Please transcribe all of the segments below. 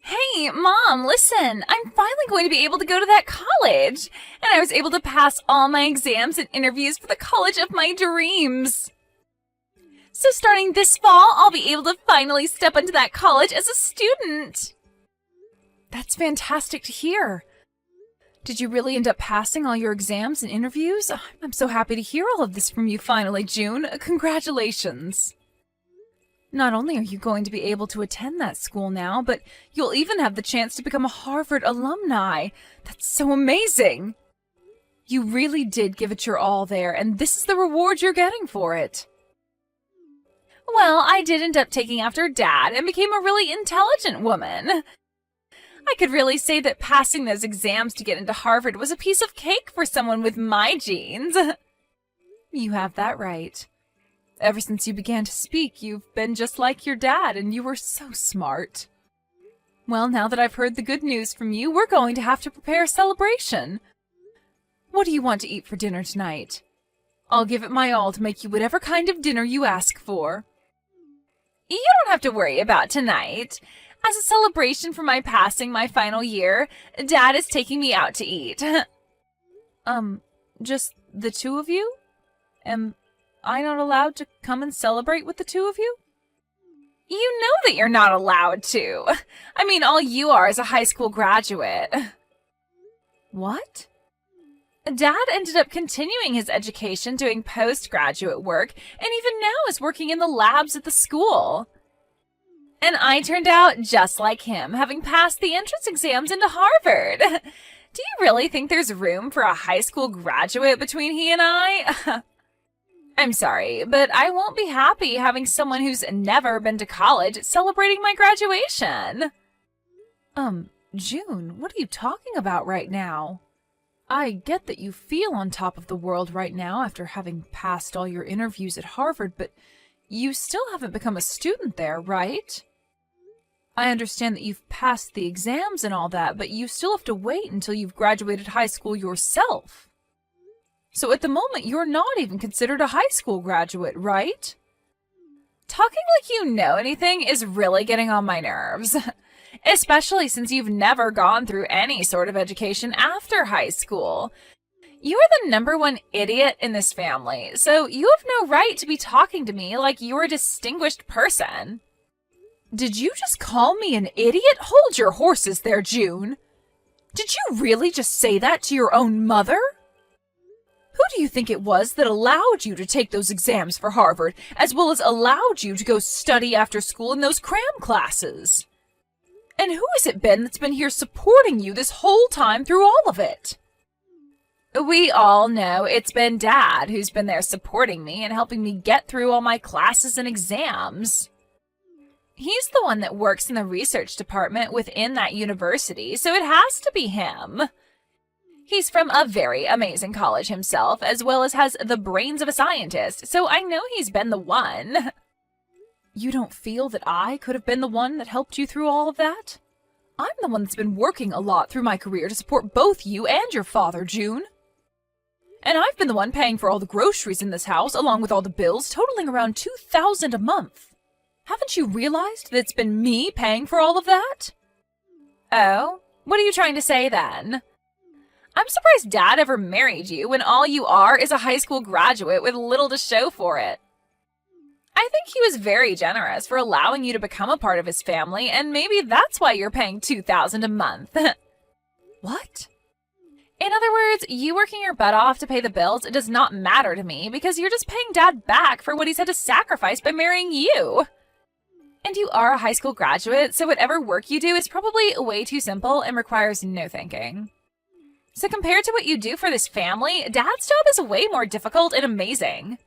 Hey, Mom, listen, I'm finally going to be able to go to that college. And I was able to pass all my exams and interviews for the college of my dreams. So starting this fall, I'll be able to finally step into that college as a student. That's fantastic to hear. Did you really end up passing all your exams and interviews? I'm so happy to hear all of this from you finally, June. Congratulations. Not only are you going to be able to attend that school now, but you'll even have the chance to become a Harvard alumni. That's so amazing. You really did give it your all there, and this is the reward you're getting for it. Well, I did end up taking after Dad and became a really intelligent woman. I could really say that passing those exams to get into Harvard was a piece of cake for someone with my genes. You have that right. Ever since you began to speak, you've been just like your dad, and you were so smart. Well, now that I've heard the good news from you, we're going to have to prepare a celebration. What do you want to eat for dinner tonight? I'll give it my all to make you whatever kind of dinner you ask for. You don't have to worry about tonight. As a celebration for my passing my final year, Dad is taking me out to eat. Just the two of you? Am I not allowed to come and celebrate with the two of you? You know that you're not allowed to. I mean, all you are is a high school graduate. What? Dad ended up continuing his education doing postgraduate work, and even now is working in the labs at the school. And I turned out just like him, having passed the entrance exams into Harvard. Do you really think there's room for a high school graduate between he and I? I'm sorry, but I won't be happy having someone who's never been to college celebrating my graduation. June, what are you talking about right now? I get that you feel on top of the world right now after having passed all your interviews at Harvard, but you still haven't become a student there, right? I understand that you've passed the exams and all that, but you still have to wait until you've graduated high school yourself. So at the moment, you're not even considered a high school graduate, right? Talking like you know anything is really getting on my nerves. Especially since you've never gone through any sort of education after high school. You are the number one idiot in this family, so you have no right to be talking to me like you're a distinguished person. Did you just call me an idiot? Hold your horses there, June. Did you really just say that to your own mother? Who do you think it was that allowed you to take those exams for Harvard, as well as allowed you to go study after school in those cram classes? And who has it been that's been here supporting you this whole time through all of it? We all know it's been Dad who's been there supporting me and helping me get through all my classes and exams. He's the one that works in the research department within that university, so it has to be him. He's from a very amazing college himself, as well as has the brains of a scientist, so I know he's been the one. You don't feel that I could have been the one that helped you through all of that? I'm the one that's been working a lot through my career to support both you and your father, June. And I've been the one paying for all the groceries in this house, along with all the bills, totaling around $2,000 a month. Haven't you realized that it's been me paying for all of that? Oh, what are you trying to say then? I'm surprised Dad ever married you when all you are is a high school graduate with little to show for it. I think he was very generous for allowing you to become a part of his family, and maybe that's why you're paying $2,000 a month. What? In other words, you working your butt off to pay the bills does not matter to me because you're just paying Dad back for what he's had to sacrifice by marrying you. And you are a high school graduate, so whatever work you do is probably way too simple and requires no thinking. So compared to what you do for this family, Dad's job is way more difficult and amazing.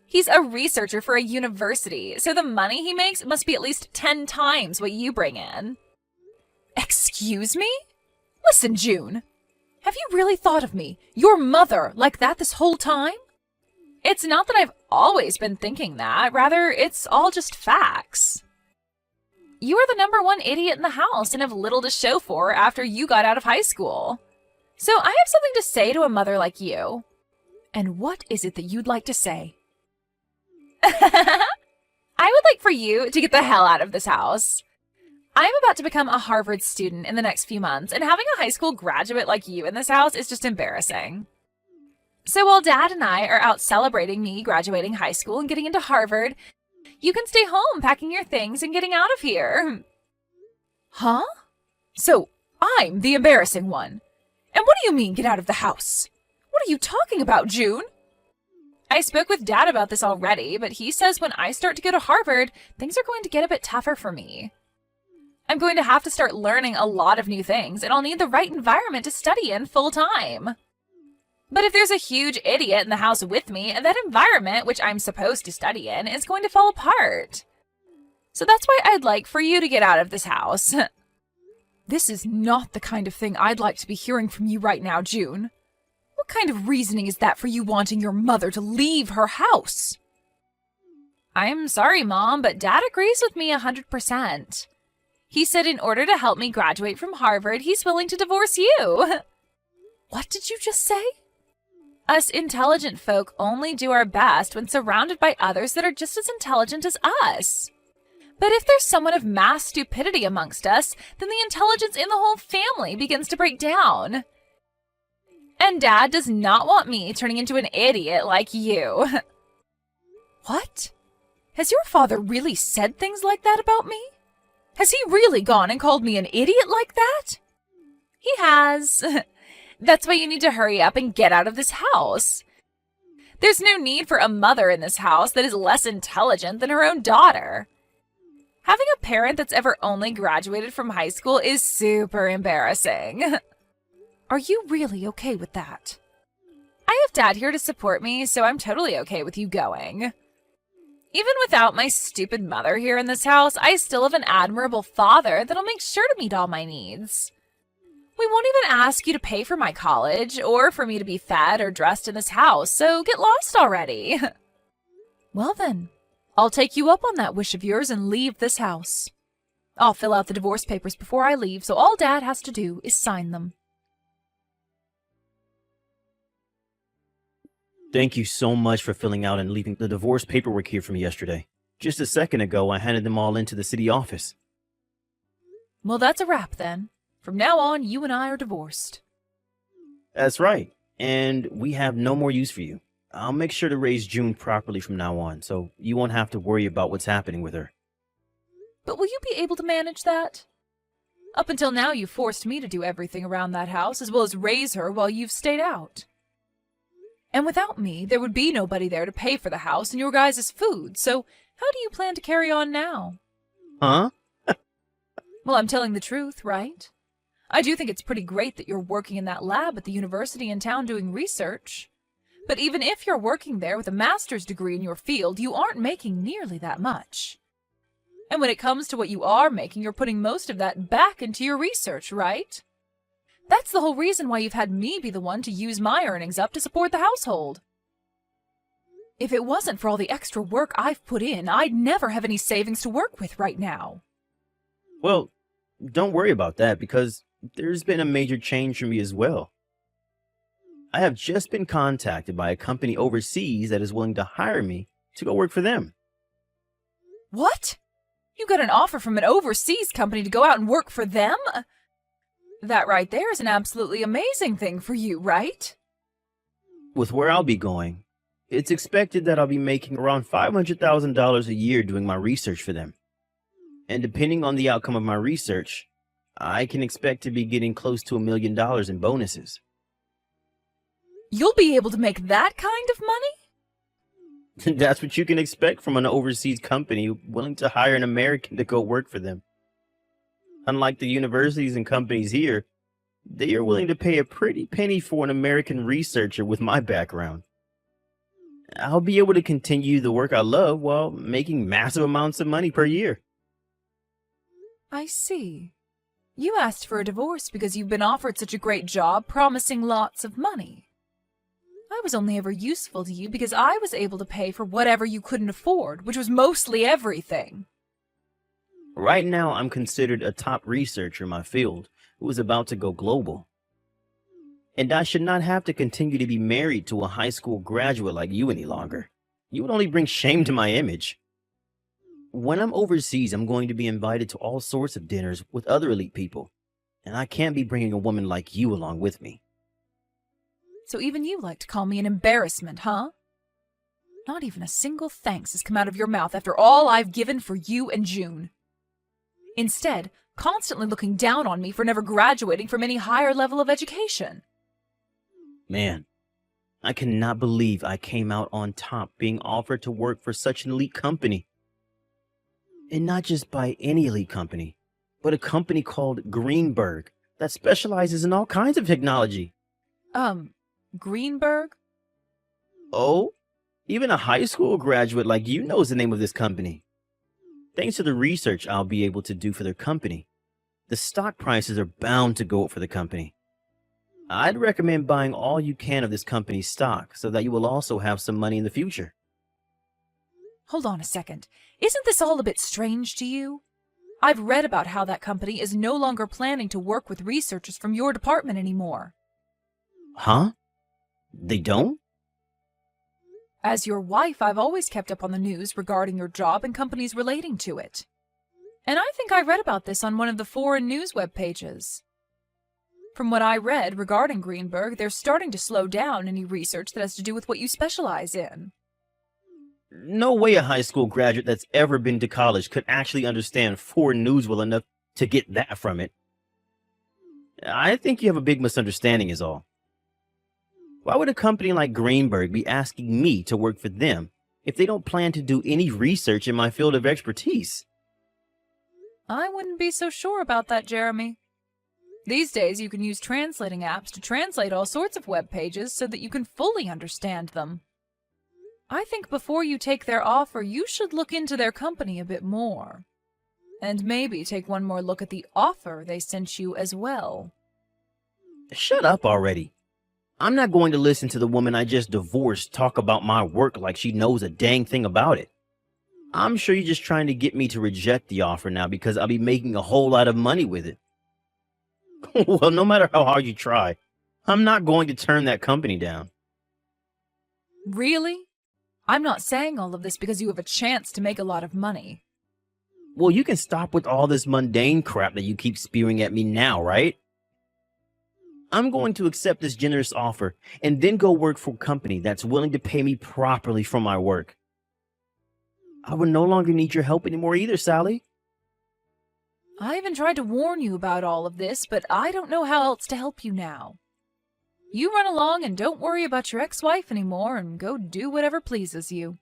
He's a researcher for a university, so the money he makes must be at least 10 times what you bring in. Excuse me? Listen, June. Have you really thought of me, your mother, like that this whole time? It's not that I've always been thinking that. Rather, it's all just facts. You are the number one idiot in the house and have little to show for after you got out of high school. So I have something to say to a mother like you. And what is it that you'd like to say? I would like for you to get the hell out of this house. I'm about to become a Harvard student in the next few months, and having a high school graduate like you in this house is just embarrassing. So while Dad and I are out celebrating me graduating high school and getting into Harvard, you can stay home packing your things and getting out of here. Huh? So I'm the embarrassing one. And what do you mean, get out of the house? What are you talking about, June? I spoke with Dad about this already, but he says when I start to go to Harvard, things are going to get a bit tougher for me. I'm going to have to start learning a lot of new things, and I'll need the right environment to study in full time. But if there's a huge idiot in the house with me, that environment, which I'm supposed to study in, is going to fall apart. So that's why I'd like for you to get out of this house. This is not the kind of thing I'd like to be hearing from you right now, June. What kind of reasoning is that for you wanting your mother to leave her house? I'm sorry, Mom, but Dad agrees with me 100%. He said in order to help me graduate from Harvard, he's willing to divorce you. What did you just say? Us intelligent folk only do our best when surrounded by others that are just as intelligent as us. But if there's someone of mass stupidity amongst us, then the intelligence in the whole family begins to break down. And Dad does not want me turning into an idiot like you. What? Has your father really said things like that about me? Has he really gone and called me an idiot like that? He has. That's why you need to hurry up and get out of this house. There's no need for a mother in this house that is less intelligent than her own daughter. Having a parent that's ever only graduated from high school is super embarrassing. Are you really okay with that? I have Dad here to support me, so I'm totally okay with you going. Even without my stupid mother here in this house, I still have an admirable father that'll make sure to meet all my needs. We won't even ask you to pay for my college or for me to be fed or dressed in this house, so get lost already. Well then, I'll take you up on that wish of yours and leave this house. I'll fill out the divorce papers before I leave, so all Dad has to do is sign them. Thank you so much for filling out and leaving the divorce paperwork here for me yesterday. Just a second ago, I handed them all into the city office. Well, that's a wrap then. From now on, you and I are divorced. That's right. And we have no more use for you. I'll make sure to raise June properly from now on, so you won't have to worry about what's happening with her. But will you be able to manage that? Up until now, you forced me to do everything around that house, as well as raise her while you've stayed out. And without me, there would be nobody there to pay for the house and your guys' food, so how do you plan to carry on now? Huh? Well, I'm telling the truth, right? I do think it's pretty great that you're working in that lab at the university in town doing research. But even if you're working there with a master's degree in your field, you aren't making nearly that much. And when it comes to what you are making, you're putting most of that back into your research, right? That's the whole reason why you've had me be the one to use my earnings up to support the household. If it wasn't for all the extra work I've put in, I'd never have any savings to work with right now. Well, don't worry about that because there's been a major change for me as well. I have just been contacted by a company overseas that is willing to hire me to go work for them. What? You got an offer from an overseas company to go out and work for them? That right there is an absolutely amazing thing for you, right? With where I'll be going, it's expected that I'll be making around $500,000 a year doing my research for them. And depending on the outcome of my research, I can expect to be getting close to $1 million in bonuses. You'll be able to make that kind of money? That's what you can expect from an overseas company willing to hire an American to go work for them. Unlike the universities and companies here, they are willing to pay a pretty penny for an American researcher with my background. I'll be able to continue the work I love while making massive amounts of money per year. I see. You asked for a divorce because you've been offered such a great job promising lots of money. I was only ever useful to you because I was able to pay for whatever you couldn't afford, which was mostly everything. Right now, I'm considered a top researcher in my field who is about to go global. And I should not have to continue to be married to a high school graduate like you any longer. You would only bring shame to my image. When I'm overseas, I'm going to be invited to all sorts of dinners with other elite people, and I can't be bringing a woman like you along with me. So even you like to call me an embarrassment, huh? Not even a single thanks has come out of your mouth after all I've given for you and June. Instead, constantly looking down on me for never graduating from any higher level of education. Man, I cannot believe I came out on top being offered to work for such an elite company. And not just by any elite company, but a company called Greenberg that specializes in all kinds of technology. Greenberg? Oh, even a high school graduate like you knows the name of this company. Thanks to the research I'll be able to do for their company, the stock prices are bound to go up for the company. I'd recommend buying all you can of this company's stock so that you will also have some money in the future. Hold on a second. Isn't this all a bit strange to you? I've read about how that company is no longer planning to work with researchers from your department anymore. Huh? They don't? As your wife, I've always kept up on the news regarding your job and companies relating to it. And I think I read about this on one of the foreign news web pages. From what I read regarding Greenberg, they're starting to slow down any research that has to do with what you specialize in. No way a high school graduate that's ever been to college could actually understand foreign news well enough to get that from it. I think you have a big misunderstanding is all. Why would a company like Greenberg be asking me to work for them if they don't plan to do any research in my field of expertise? I wouldn't be so sure about that, Jeremy. These days, you can use translating apps to translate all sorts of web pages so that you can fully understand them. I think before you take their offer, you should look into their company a bit more. And maybe take one more look at the offer they sent you as well. Shut up already. I'm not going to listen to the woman I just divorced talk about my work like she knows a dang thing about it. I'm sure you're just trying to get me to reject the offer now because I'll be making a whole lot of money with it. Well, no matter how hard you try, I'm not going to turn that company down. Really? I'm not saying all of this because you have a chance to make a lot of money. Well, you can stop with all this mundane crap that you keep spewing at me now, right? I'm going to accept this generous offer and then go work for a company that's willing to pay me properly for my work. I will no longer need your help anymore either, Sally. I even tried to warn you about all of this, but I don't know how else to help you now. You run along and don't worry about your ex-wife anymore and go do whatever pleases you.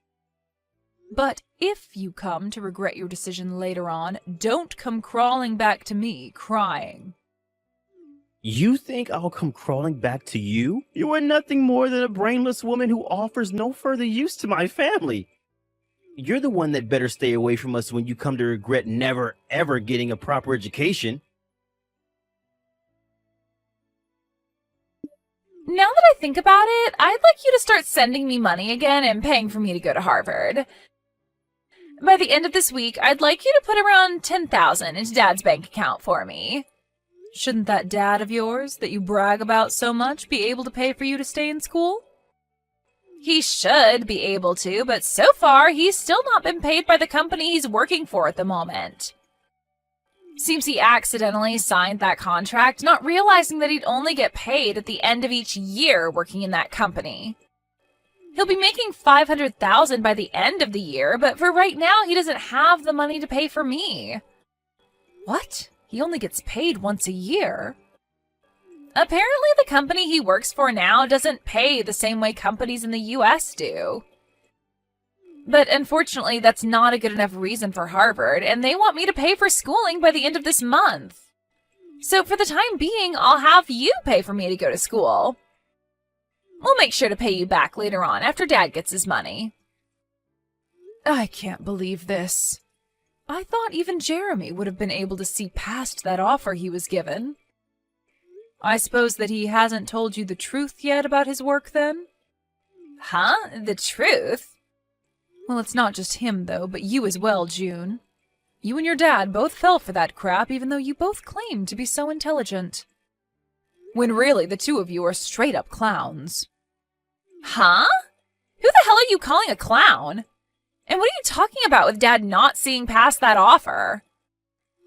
But if you come to regret your decision later on, don't come crawling back to me crying. You think I'll come crawling back to you? You are nothing more than a brainless woman who offers no further use to my family. You're the one that better stay away from us when you come to regret never, ever getting a proper education. Now that I think about it, I'd like you to start sending me money again and paying for me to go to Harvard. By the end of this week, I'd like you to put around $10,000 into Dad's bank account for me. Shouldn't that dad of yours, that you brag about so much, be able to pay for you to stay in school? He should be able to, but so far, he's still not been paid by the company he's working for at the moment. Seems he accidentally signed that contract, not realizing that he'd only get paid at the end of each year working in that company. He'll be making $500,000 by the end of the year, but for right now, he doesn't have the money to pay for me. What? He only gets paid once a year? Apparently, the company he works for now doesn't pay the same way companies in the US do. But unfortunately, that's not a good enough reason for Harvard, and they want me to pay for schooling by the end of this month. So for the time being, I'll have you pay for me to go to school. We'll make sure to pay you back later on after Dad gets his money. I can't believe this. I thought even Jeremy would have been able to see past that offer he was given. I suppose that he hasn't told you the truth yet about his work, then? Huh? The truth? Well, it's not just him, though, but you as well, June. You and your dad both fell for that crap, even though you both claim to be so intelligent. When really, the two of you are straight-up clowns. Huh? Who the hell are you calling a clown? And what are you talking about with Dad not seeing past that offer?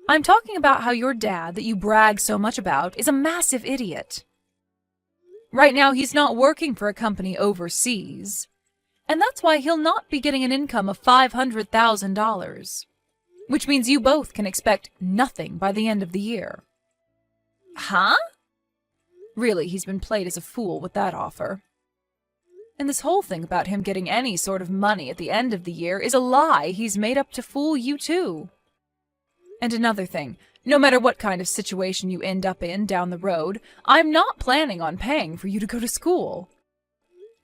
I'm talking about how your dad, that you brag so much about, is a massive idiot. Right now, he's not working for a company overseas. And that's why he'll not be getting an income of $500,000. Which means you both can expect nothing by the end of the year. Huh? Really, he's been played as a fool with that offer. And this whole thing about him getting any sort of money at the end of the year is a lie he's made up to fool you too. And another thing, no matter what kind of situation you end up in down the road, I'm not planning on paying for you to go to school.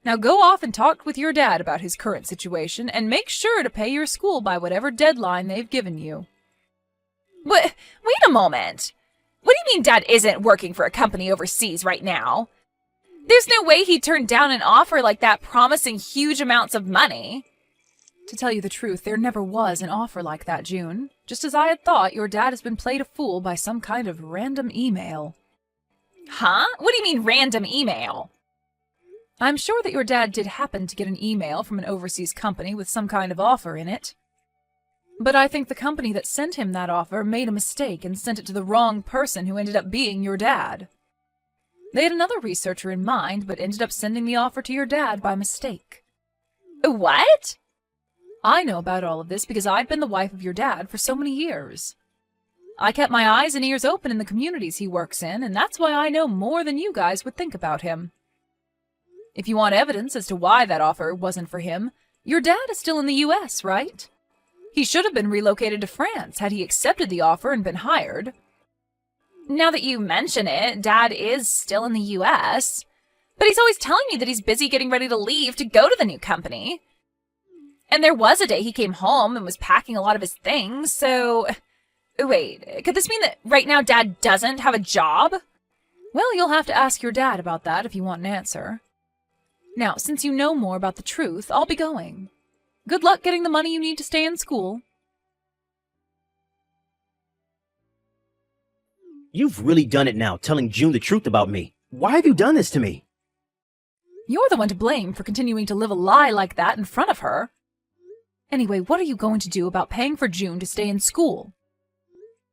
Now go off and talk with your dad about his current situation and make sure to pay your school by whatever deadline they've given you. Wait a moment. What do you mean Dad isn't working for a company overseas right now? There's no way he'd turn down an offer like that promising huge amounts of money. To tell you the truth, there never was an offer like that, June. Just as I had thought, your dad has been played a fool by some kind of random email. Huh? What do you mean random email? I'm sure that your dad did happen to get an email from an overseas company with some kind of offer in it. But I think the company that sent him that offer made a mistake and sent it to the wrong person who ended up being your dad. They had another researcher in mind, but ended up sending the offer to your dad by mistake. What? I know about all of this because I'd been the wife of your dad for so many years. I kept my eyes and ears open in the communities he works in, and that's why I know more than you guys would think about him. If you want evidence as to why that offer wasn't for him, your dad is still in the U.S., right? He should have been relocated to France had he accepted the offer and been hired. Now that you mention it, Dad is still in the U.S., but he's always telling me that he's busy getting ready to leave to go to the new company. And there was a day he came home and was packing a lot of his things, so... Wait, could this mean that right now Dad doesn't have a job? Well, you'll have to ask your dad about that if you want an answer. Now, since you know more about the truth, I'll be going. Good luck getting the money you need to stay in school. You've really done it now, telling June the truth about me. Why have you done this to me? You're the one to blame for continuing to live a lie like that in front of her. Anyway, what are you going to do about paying for June to stay in school?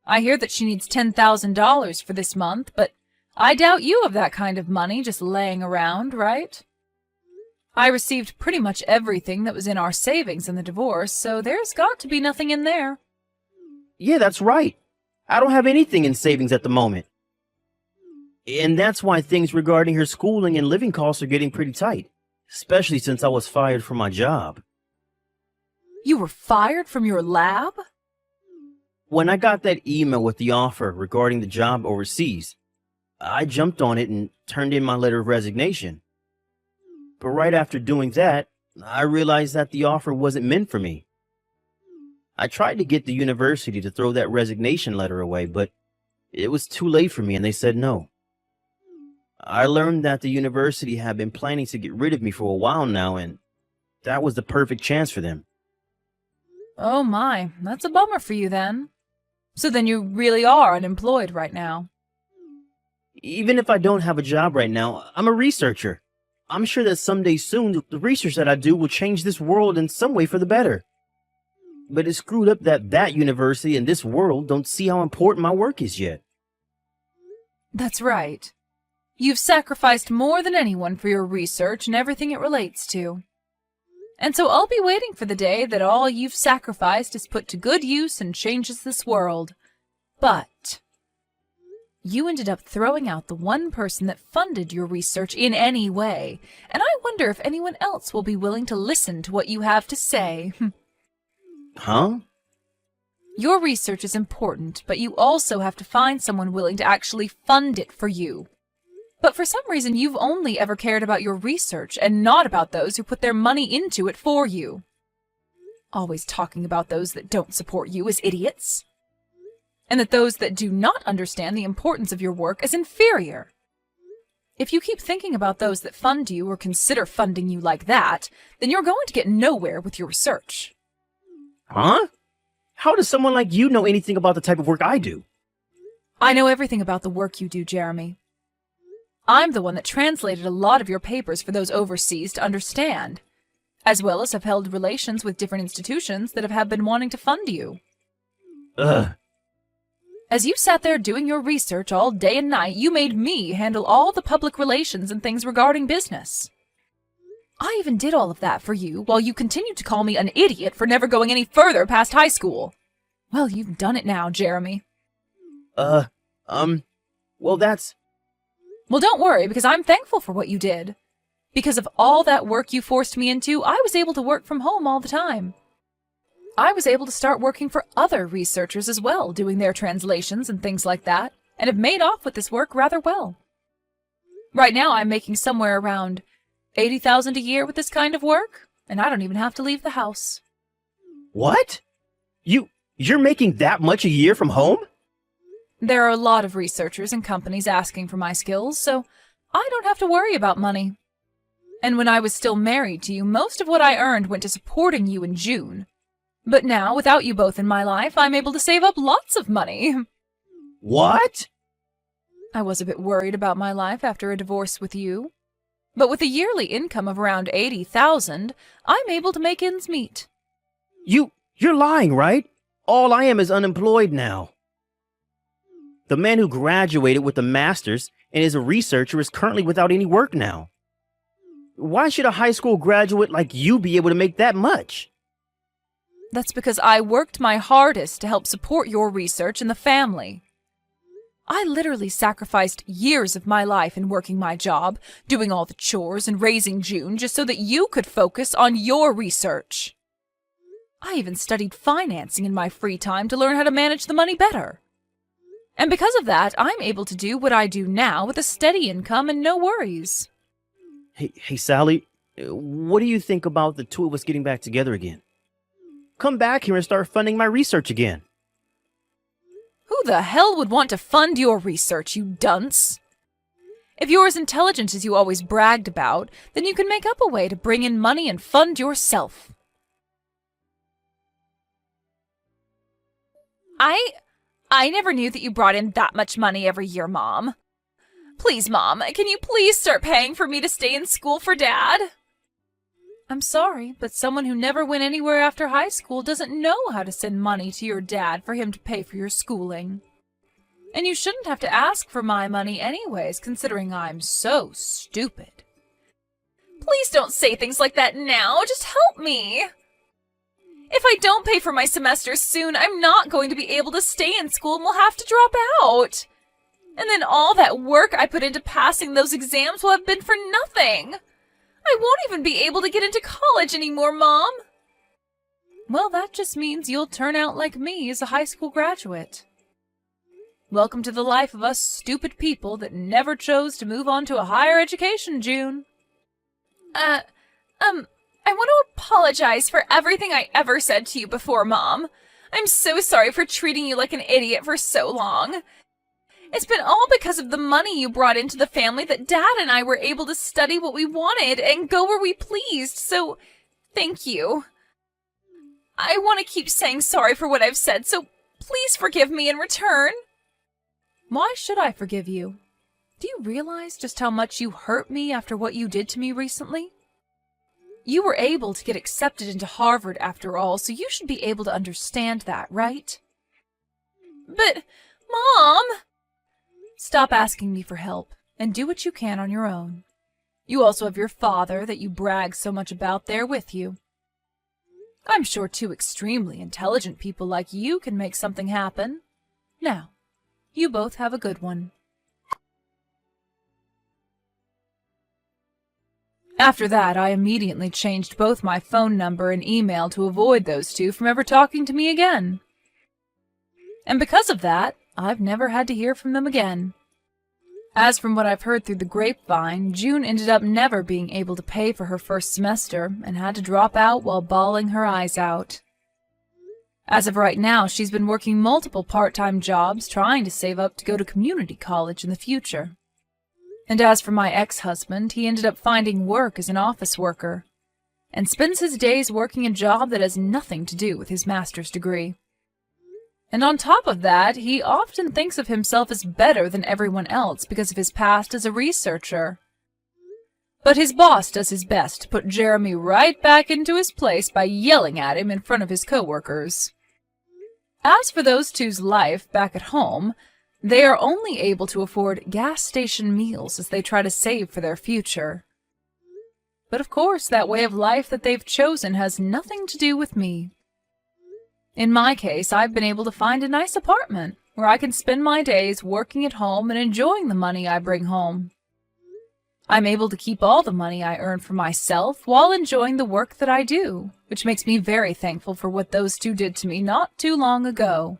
I hear that she needs $10,000 for this month, but I doubt you have that kind of money just laying around, right? I received pretty much everything that was in our savings in the divorce, so there's got to be nothing in there. Yeah, that's right. I don't have anything in savings at the moment. And that's why things regarding her schooling and living costs are getting pretty tight, especially since I was fired from my job. You were fired from your lab? When I got that email with the offer regarding the job overseas, I jumped on it and turned in my letter of resignation. But right after doing that, I realized that the offer wasn't meant for me. I tried to get the university to throw that resignation letter away, but it was too late for me and they said no. I learned that the university had been planning to get rid of me for a while now, and that was the perfect chance for them. Oh my, that's a bummer for you then. So then you really are unemployed right now. Even if I don't have a job right now, I'm a researcher. I'm sure that someday soon the research that I do will change this world in some way for the better. But it's screwed up that that university and this world don't see how important my work is yet. That's right. You've sacrificed more than anyone for your research and everything it relates to. And so I'll be waiting for the day that all you've sacrificed is put to good use and changes this world. But you ended up throwing out the one person that funded your research in any way, and I wonder if anyone else will be willing to listen to what you have to say. Huh? Your research is important, but you also have to find someone willing to actually fund it for you. But for some reason, you've only ever cared about your research and not about those who put their money into it for you. Always talking about those that don't support you as idiots. And that those that do not understand the importance of your work as inferior. If you keep thinking about those that fund you or consider funding you like that, then you're going to get nowhere with your research. Huh? How does someone like you know anything about the type of work I do? I know everything about the work you do, Jeremy. I'm the one that translated a lot of your papers for those overseas to understand. as well as have held relations with different institutions that have been wanting to fund you. Ugh. As you sat there doing your research all day and night, you made me handle all the public relations and things regarding business. I even did all of that for you while you continued to call me an idiot for never going any further past high school. Well, you've done it now, Jeremy. Well, that's... Well, don't worry, because I'm thankful for what you did. Because of all that work you forced me into, I was able to work from home all the time. I was able to start working for other researchers as well, doing their translations and things like that, and have made off with this work rather well. Right now, I'm making somewhere around $80,000 a year with this kind of work, and I don't even have to leave the house. What? You're making that much a year from home? There are a lot of researchers and companies asking for my skills, so I don't have to worry about money. And when I was still married to you, most of what I earned went to supporting you and June. But now, without you both in my life, I'm able to save up lots of money. What? I was a bit worried about my life after a divorce with you. But with a yearly income of around $80,000, I'm able to make ends meet. You're lying, right? All I am is unemployed now. The man who graduated with a master's and is a researcher is currently without any work now. Why should a high school graduate like you be able to make that much? That's because I worked my hardest to help support your research and the family. I literally sacrificed years of my life in working my job, doing all the chores and raising June just so that you could focus on your research. I even studied financing in my free time to learn how to manage the money better. And because of that, I'm able to do what I do now with a steady income and no worries. Hey, Sally, what do you think about the two of us getting back together again? Come back here and start funding my research again. Who the hell would want to fund your research, you dunce? If you're as intelligent as you always bragged about, then you can make up a way to bring in money and fund yourself. I never knew that you brought in that much money every year, Mom. Please, Mom, can you please start paying for me to stay in school for Dad? I'm sorry, but someone who never went anywhere after high school doesn't know how to send money to your dad for him to pay for your schooling. And you shouldn't have to ask for my money anyways, considering I'm so stupid. Please don't say things like that now. Just help me. If I don't pay for my semester soon, I'm not going to be able to stay in school and will have to drop out. And then all that work I put into passing those exams will have been for nothing. I won't even be able to get into college anymore, Mom. Well, that just means you'll turn out like me as a high school graduate. Welcome to the life of us stupid people that never chose to move on to a higher education, June. I want to apologize for everything I ever said to you before, Mom. I'm so sorry for treating you like an idiot for so long. It's been all because of the money you brought into the family that Dad and I were able to study what we wanted and go where we pleased, so thank you. I want to keep saying sorry for what I've said, so please forgive me in return. Why should I forgive you? Do you realize just how much you hurt me after what you did to me recently? You were able to get accepted into Harvard after all, so you should be able to understand that, right? But, Mom... Stop asking me for help, and do what you can on your own. You also have your father that you brag so much about there with you. I'm sure two extremely intelligent people like you can make something happen. Now, you both have a good one. After that, I immediately changed both my phone number and email to avoid those two from ever talking to me again. And because of that, I've never had to hear from them again. As from what I've heard through the grapevine, June ended up never being able to pay for her first semester and had to drop out while bawling her eyes out. As of right now, she's been working multiple part-time jobs trying to save up to go to community college in the future. And as for my ex-husband, he ended up finding work as an office worker and spends his days working a job that has nothing to do with his master's degree. And on top of that, he often thinks of himself as better than everyone else because of his past as a researcher. But his boss does his best to put Jeremy right back into his place by yelling at him in front of his coworkers. As for those two's life back at home, they are only able to afford gas station meals as they try to save for their future. But of course, that way of life that they've chosen has nothing to do with me. In my case, I've been able to find a nice apartment where I can spend my days working at home and enjoying the money I bring home. I'm able to keep all the money I earn for myself while enjoying the work that I do, which makes me very thankful for what those two did to me not too long ago.